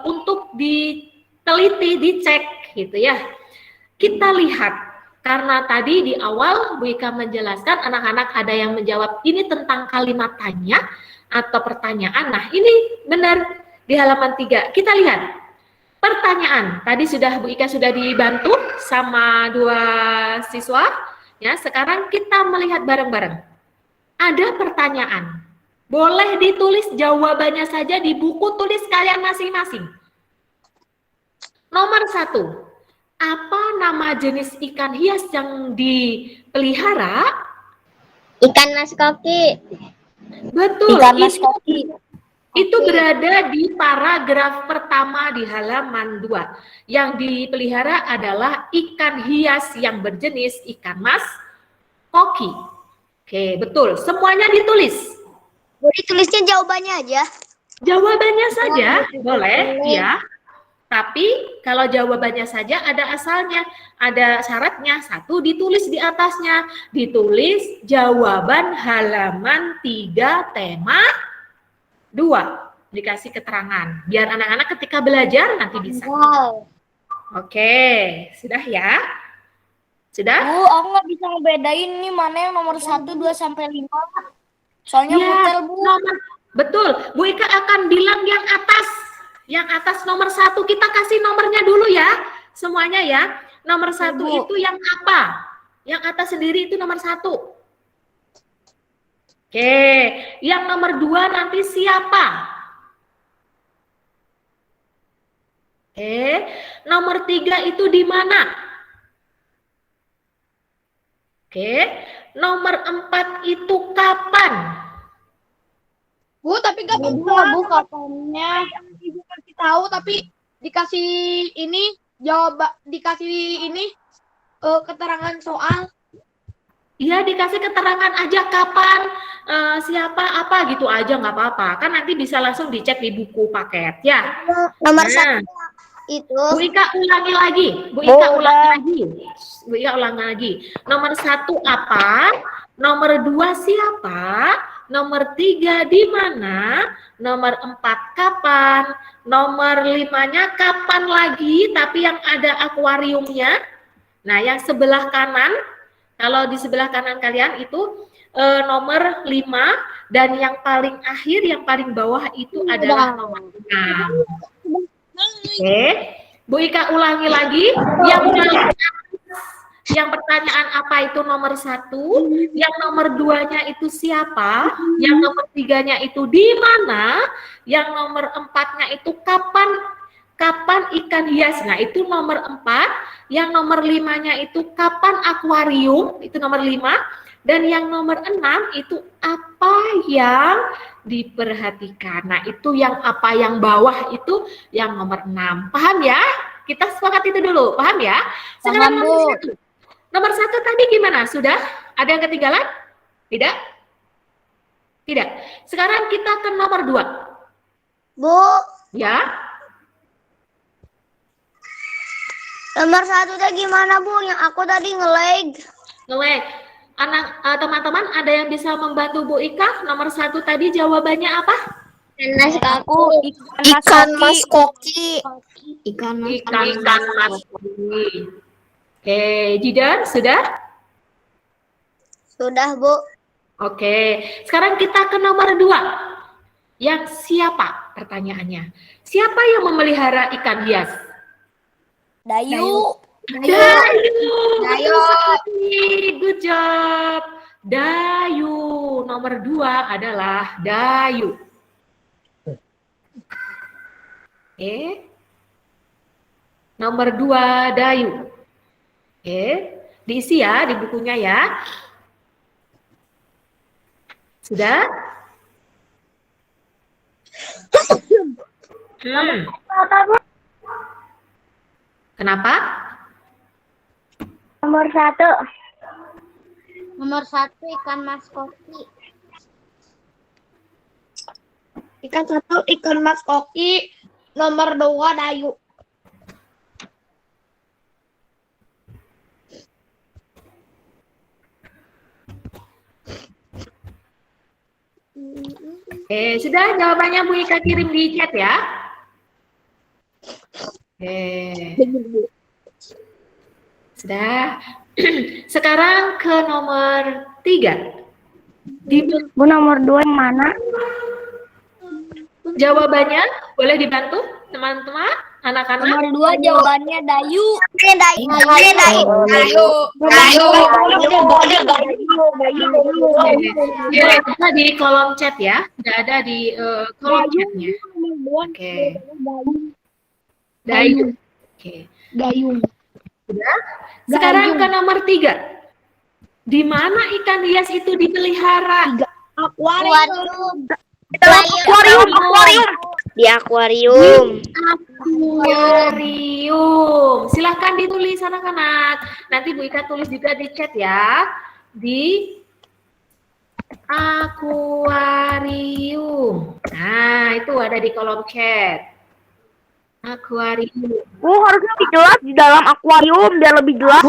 [SPEAKER 1] untuk diteliti, dicek gitu ya. Kita lihat, karena tadi di awal Bu Ika menjelaskan anak-anak ada yang menjawab ini tentang kalimat tanya atau pertanyaan. Nah, ini benar di halaman 3. Kita lihat pertanyaan. Tadi sudah Bu Ika sudah dibantu sama 2 siswa. Ya, sekarang kita melihat bareng-bareng. Ada pertanyaan. Boleh ditulis jawabannya saja di buku tulis kalian masing-masing. Nomor 1. Apa nama jenis ikan hias yang dipelihara?
[SPEAKER 2] Ikan mas koki.
[SPEAKER 1] Betul.
[SPEAKER 2] Ikan mas koki.
[SPEAKER 1] Itu berada di paragraf pertama di halaman 2. Yang dipelihara adalah ikan hias yang berjenis ikan mas koki. Oke, betul. Semuanya ditulis.
[SPEAKER 4] Boleh tulisnya jawabannya aja.
[SPEAKER 1] Jawabannya saja, boleh, ya. Tapi kalau jawabannya saja ada asalnya, ada syaratnya. 1 ditulis di atasnya, ditulis jawaban halaman 3 tema 2. Dikasih keterangan, biar anak-anak ketika belajar nanti bisa.
[SPEAKER 2] Wow.
[SPEAKER 1] Oke, sudah ya? Sudah?
[SPEAKER 5] Bu, aku nggak bisa ngebedain nih mana yang nomor 1, 2, sampai 5. Soalnya
[SPEAKER 1] Ya,
[SPEAKER 5] mutel, Bu.
[SPEAKER 1] betul. Bu Ika akan bilang yang atas. Yang atas nomor 1 kita kasih nomornya dulu ya. Semuanya ya. Nomor 1 itu yang apa? Yang atas sendiri itu nomor 1. Oke, yang nomor 2 nanti siapa? Oke, nomor 3 itu di mana? Oke, nomor 4 itu kapan?
[SPEAKER 6] Bu, tapi gak Bu, kapannya Ibu kasih tahu, tapi dikasih ini dikasih ini keterangan soal.
[SPEAKER 1] Iya, dikasih keterangan aja kapan, siapa, apa gitu aja nggak apa-apa. Kan nanti bisa langsung dicek di buku paket ya.
[SPEAKER 2] Nomor
[SPEAKER 1] Nah,
[SPEAKER 2] 1 itu.
[SPEAKER 1] Bu Ika ulangi lagi. Bu Ika ulangi lagi. Bu Ika ulangi lagi. Nomor 1 apa? Nomor 2 siapa? Nomor 3 di mana? Nomor 4 kapan? Nomor 5-nya kapan lagi? Tapi yang ada akuariumnya. Nah, yang sebelah kanan, kalau di sebelah kanan kalian itu nomor 5 dan yang paling akhir, yang paling bawah itu adalah nomor 6. Oke, Bu Ika ulangi lagi. Yang pertanyaan apa itu nomor 1, yang nomor 2-nya itu siapa, yang nomor 3-nya itu di mana, yang nomor 4-nya itu kapan ikan hias. Nah, itu nomor 4. Yang nomor 5-nya itu kapan akuarium, itu nomor 5. Dan yang nomor 6 itu apa yang diperhatikan. Nah, itu yang apa yang bawah itu yang nomor 6. Paham ya? Kita sepakat itu dulu. Paham ya? Sekarang nomor 1. Nomor 1 tadi gimana? Sudah? Ada yang ketinggalan? Tidak? Tidak. Sekarang kita ke nomor 2.
[SPEAKER 2] Bu,
[SPEAKER 1] Ya?
[SPEAKER 2] nomor 1 tadi gimana Bu? Yang aku tadi nge-lag.
[SPEAKER 1] Nge-lag. Teman-teman ada yang bisa membantu Bu Ika? Nomor 1 tadi jawabannya apa?
[SPEAKER 2] Ikan mas koki.
[SPEAKER 3] Ikan mas.
[SPEAKER 1] Ikan mas koki. Oke, Jidan sudah?
[SPEAKER 2] Sudah Bu.
[SPEAKER 1] Oke, sekarang kita ke nomor 2. Yang siapa pertanyaannya? Siapa yang memelihara ikan hias?
[SPEAKER 5] Dayu.
[SPEAKER 1] Dayu. Good job. Dayu. Nomor 2 adalah Dayu. Oke. Nomor 2 Dayu. Oke. Diisi ya di bukunya ya. Sudah? Kenapa?
[SPEAKER 2] Nomor 1.
[SPEAKER 6] Nomor 1 ikan mas koki. Ikan 1 ikan mas koki. Nomor 2 Dayu.
[SPEAKER 1] Sudah jawabannya Bu Ika kirim di chat ya. Sudah. Sekarang ke nomor 3.
[SPEAKER 2] Bu, nomor 2 yang mana?
[SPEAKER 1] Jawabannya boleh dibantu teman-teman, anak-anak.
[SPEAKER 5] Nomor 2 jawabannya Dayu.
[SPEAKER 1] Ada di kolom chat ya, sudah ada di kolom chatnya. Oke. Dayu. Oke.
[SPEAKER 6] Dayu.
[SPEAKER 1] Sudah. Sekarang ke nomor 3. Di mana ikan hias itu dipelihara?
[SPEAKER 2] Akuarium.
[SPEAKER 5] Di akuarium.
[SPEAKER 1] Akuarium. Silahkan ditulis anak-anak. Nanti Bu Ika tulis juga di chat ya. Di akuarium. Nah, itu ada di kolom chat. Akuarium.
[SPEAKER 5] Harusnya lebih jelas di dalam akuarium biar lebih jelas.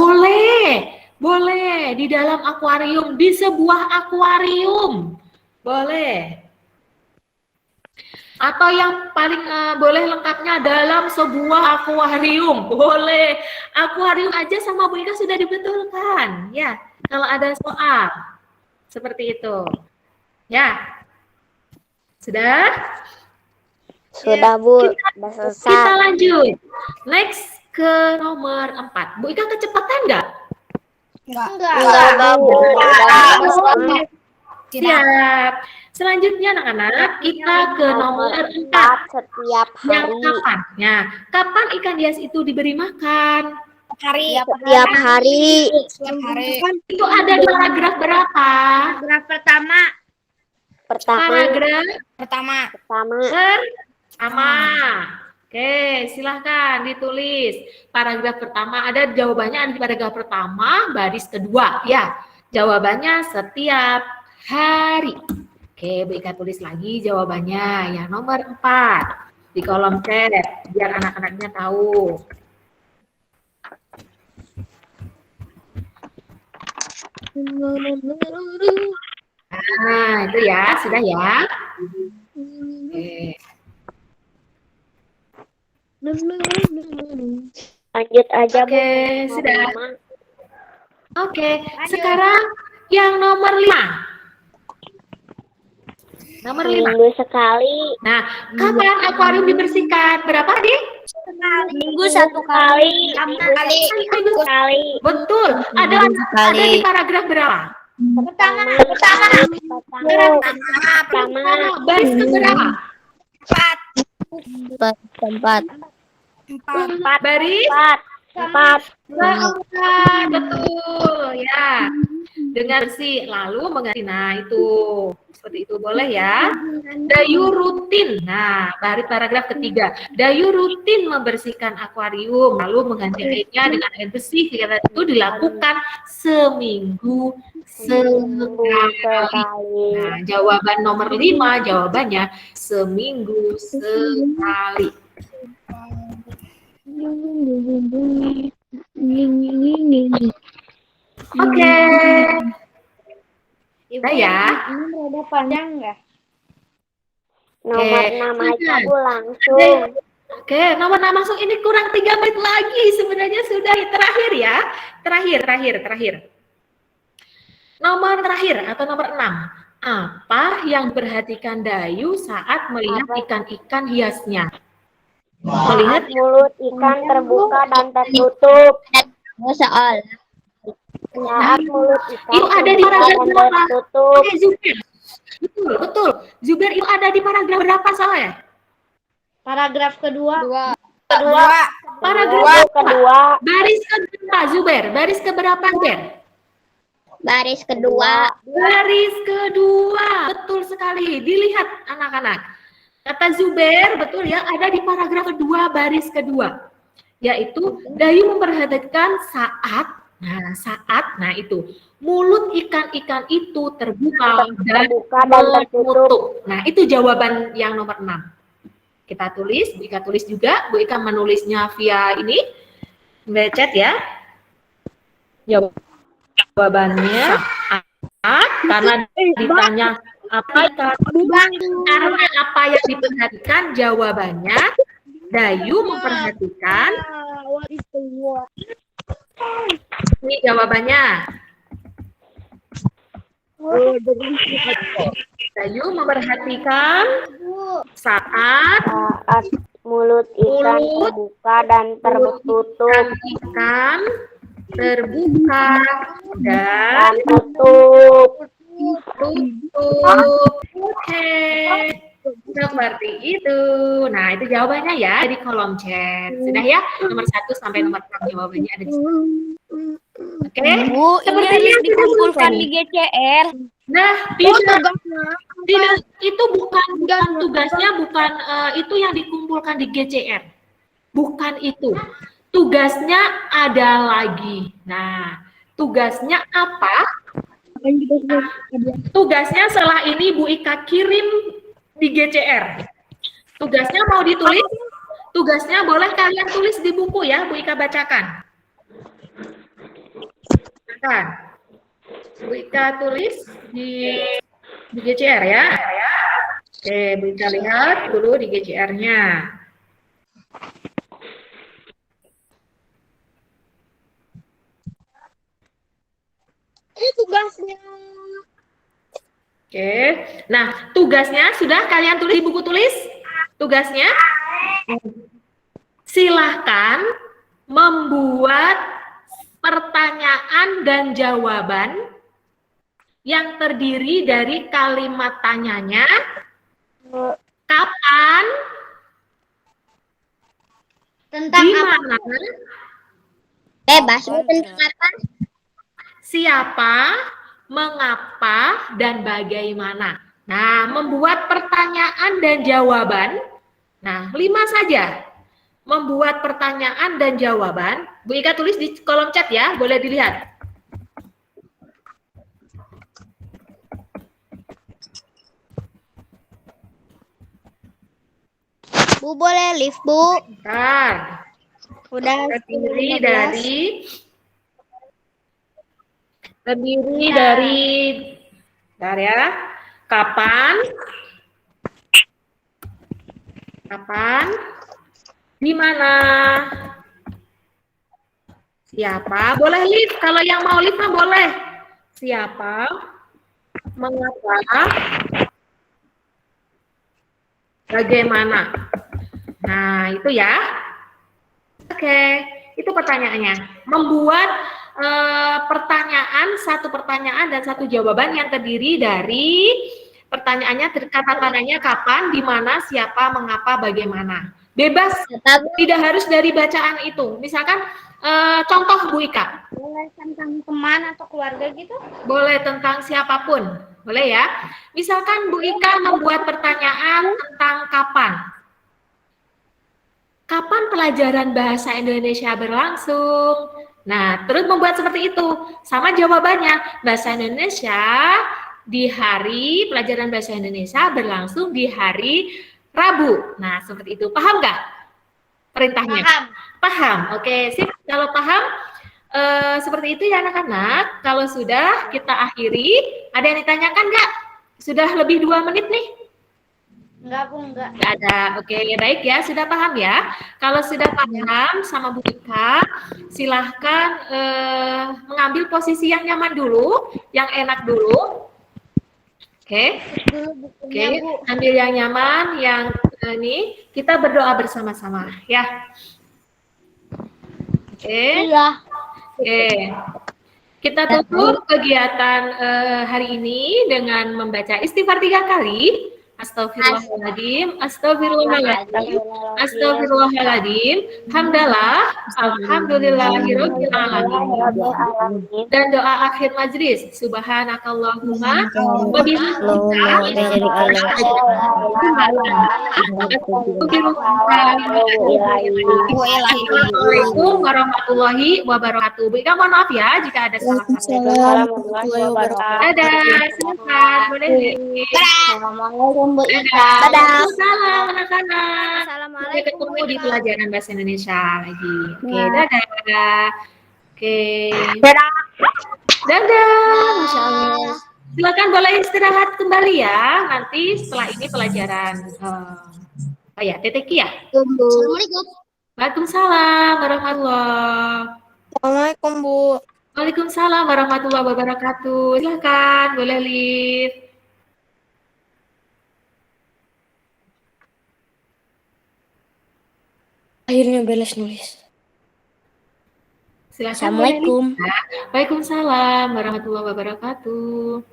[SPEAKER 1] Boleh di dalam akuarium, di sebuah akuarium. Boleh. Atau yang paling boleh lengkapnya dalam sebuah akuarium. Boleh. Akuarium aja sama Bu Ika sudah dibetulkan. Ya, kalau ada soal. Seperti itu. Ya. Sudah?
[SPEAKER 5] Sudah Bu, sudah selesai.
[SPEAKER 1] Kita lanjut. Next ke nomor 4. Bu Ika kecepatan nggak?
[SPEAKER 6] Enggak.
[SPEAKER 5] Enggak Bu.
[SPEAKER 1] Siap. Selanjutnya anak-anak, kita ke nomor 4.
[SPEAKER 2] Setiap
[SPEAKER 1] Yang
[SPEAKER 2] hari.
[SPEAKER 1] kapan? Nah, kapan ikan hias itu diberi makan?
[SPEAKER 2] Setiap hari.
[SPEAKER 1] Itu ada di paragraf berapa?
[SPEAKER 6] Paragraf pertama.
[SPEAKER 1] Paragraf
[SPEAKER 2] Pertama.
[SPEAKER 1] pertama. Oke, silahkan ditulis. Paragraf pertama ada jawabannya ada di paragraf pertama, baris kedua. Ya, jawabannya setiap hari. Oke, Bu Ika tulis lagi jawabannya. Yang nomor 4 di kolom chat biar anak-anaknya tahu. Nah, itu ya, sudah ya. Oke.
[SPEAKER 2] Lanjut aja, Bu.
[SPEAKER 1] Oke, sudah. Oke, sekarang yang nomor 5. Nomor 5.
[SPEAKER 2] Minggu sekali.
[SPEAKER 1] Nah, kapan akuarium dibersihkan? Berapa, Dik?
[SPEAKER 5] Minggu 1 kali.
[SPEAKER 2] Sekali.
[SPEAKER 1] Betul. Ada di paragraf berapa?
[SPEAKER 2] Pertama.
[SPEAKER 1] Baris keberapa?
[SPEAKER 2] Empat.
[SPEAKER 1] Baris
[SPEAKER 2] Empat.
[SPEAKER 1] keempat. Betul, ya. Dengan bersih lalu mengganti. Nah, itu seperti itu boleh ya. Dayu rutin. Nah, baris paragraf ketiga. Dayu rutin membersihkan akuarium lalu mengganti airnya dengan air bersih. Kegiatan itu dilakukan seminggu sekali. Nah, jawaban nomor 5 jawabannya seminggu sekali. Oke. Kita ya.
[SPEAKER 6] Ini rada panjang nggak?
[SPEAKER 2] Nomor 6 aja, Bu, langsung.
[SPEAKER 1] Oke, nomor 6 langsung ini kurang 3 menit lagi. Sebenarnya sudah terakhir ya. Terakhir. Nomor terakhir atau nomor 6. Apa yang perhatikan Dayu saat melihat ikan-ikan hiasnya? Melihat
[SPEAKER 2] Mulut ikan terbuka dan tertutup.
[SPEAKER 6] Soal.
[SPEAKER 2] Saat mulut ikan
[SPEAKER 1] itu ada di
[SPEAKER 2] terbuka
[SPEAKER 1] paragraf
[SPEAKER 2] dan
[SPEAKER 1] berapa?
[SPEAKER 2] tertutup.
[SPEAKER 1] Oke, Zubair. Betul. Zubair itu ada di paragraf berapa soalnya?
[SPEAKER 6] Paragraf kedua.
[SPEAKER 1] Paragraf
[SPEAKER 2] Kedua.
[SPEAKER 1] Baris keberapa, Zubair? Baris keberapa, Zubair?
[SPEAKER 2] Baris kedua.
[SPEAKER 1] Baris kedua. Betul sekali. Dilihat anak-anak. Kata Zubair, betul ya, ada di paragraf kedua, baris kedua. Yaitu, Dayu memperhatikan saat itu, mulut ikan-ikan itu terbuka dan tertutup. Nah, itu jawaban yang nomor 6. Kita tulis, Bu Ika tulis juga, Bu Ika menulisnya via ini, via chat ya. Jawabannya karena ditanya karena apa yang diperhatikan jawabannya Dayu memperhatikan ini jawabannya Dayu memperhatikan saat
[SPEAKER 2] mulut ikan terbuka dan tertutup.
[SPEAKER 1] Ikan terbuka dan
[SPEAKER 2] tertutup.
[SPEAKER 1] Oke, seperti itu. Nah, itu jawabannya ya di kolom chat. Sudah ya, nomor 1 sampai nomor 6 jawabannya ada di sini. Oke,
[SPEAKER 5] Bu, ini harus dikumpulkan di GCR.
[SPEAKER 1] Nah, tidak, itu bukan tugasnya, bukan itu yang dikumpulkan di GCR. Bukan itu. Tugasnya ada lagi. Nah, tugasnya apa? Tugasnya setelah ini Bu Ika kirim di GCR. Tugasnya mau ditulis? Tugasnya boleh kalian tulis di buku ya, Bu Ika bacakan. Silakan. Bu Ika tulis di GCR ya. Oke, Bu Ika lihat dulu di GCR-nya.
[SPEAKER 6] Ini tugasnya.
[SPEAKER 1] Oke, nah tugasnya sudah kalian tulis di buku tulis? Tugasnya? Silahkan membuat pertanyaan dan jawaban yang terdiri dari kalimat tanyanya kapan,
[SPEAKER 2] Tentang
[SPEAKER 1] di
[SPEAKER 2] apa?
[SPEAKER 1] mana,
[SPEAKER 2] Bebas. Tentang apa?
[SPEAKER 1] siapa, mengapa, dan bagaimana. Nah, membuat pertanyaan dan jawaban. Nah, 5 saja. Membuat pertanyaan dan jawaban. Bu Ika tulis di kolom chat ya, boleh dilihat.
[SPEAKER 2] Bu boleh live, Bu.
[SPEAKER 1] Bentar.
[SPEAKER 2] Udah
[SPEAKER 1] Terdiri
[SPEAKER 2] 15.
[SPEAKER 1] dari bentar ya. Kapan? Di mana? Siapa? Boleh live. Kalau yang mau live mah boleh. Siapa? Mengapa? Bagaimana? Nah, itu ya. Oke, itu pertanyaannya. Membuat pertanyaan, satu pertanyaan dan satu jawaban yang terdiri dari pertanyaannya, kata-katanya kapan, di mana, siapa, mengapa, bagaimana. Bebas, tidak harus dari bacaan itu. Misalkan contoh Bu Ika.
[SPEAKER 2] Boleh tentang teman atau keluarga gitu?
[SPEAKER 1] Boleh tentang siapapun, boleh ya. Misalkan Bu Ika membuat pertanyaan tentang kapan. Kapan pelajaran bahasa Indonesia berlangsung? Nah, terus membuat seperti itu. Sama jawabannya, bahasa Indonesia di hari, pelajaran bahasa Indonesia berlangsung di hari Rabu. Nah, seperti itu. Paham nggak perintahnya?
[SPEAKER 2] Paham.
[SPEAKER 1] Paham. Oke, sip. Kalau paham, seperti itu ya anak-anak. Kalau sudah, kita akhiri. Ada yang ditanyakan nggak? Sudah lebih 2 menit nih.
[SPEAKER 2] Enggak, Bu, enggak.
[SPEAKER 1] Nggak ada. Oke, baik ya. Sudah paham ya? Kalau sudah paham sama Bu Ika, silahkan mengambil posisi yang nyaman dulu, yang enak dulu. Oke. Oke, ambil yang nyaman, yang ini. Kita berdoa bersama-sama ya. Oke.
[SPEAKER 2] Iya.
[SPEAKER 1] Oke. Kita tutup kegiatan hari ini dengan membaca istighfar 3 kali. Astagfirullahaladzim, astagfirullahaladzim, astagfirullahaladzim, hamdalah, alhamdulillahirabbil alamin. Dan doa akhir majlis, subhanakallahumma wa bihamdika, Assalamualaikum warahmatullahi wabarakatuh. Bu Ika, mohon maaf ya jika ada salah kata. Dadah, sehat, boleh nih.
[SPEAKER 2] Assalamualaikum, Bu Ika.
[SPEAKER 1] Waalaikumsalam anak-anak. Sampai
[SPEAKER 4] Assalamualaikum.
[SPEAKER 1] ketemu di pelajaran bahasa Indonesia lagi. Oke, dadah. Oke. Dadah, Masya Allah. Silakan boleh istirahat kembali ya. Nanti setelah ini pelajaran TTQ ya.
[SPEAKER 2] Assalamualaikum.
[SPEAKER 1] Waalaikumsalam warahmatullahi.
[SPEAKER 6] Assalamualaikum, Bu.
[SPEAKER 1] Waalaikumsalam warahmatullahi wabarakatuh. Silakan boleh live.
[SPEAKER 5] Akhirnya beres nulis.
[SPEAKER 1] Silakan.
[SPEAKER 5] Assalamualaikum.
[SPEAKER 1] Waalaikumsalam warahmatullahi wabarakatuh.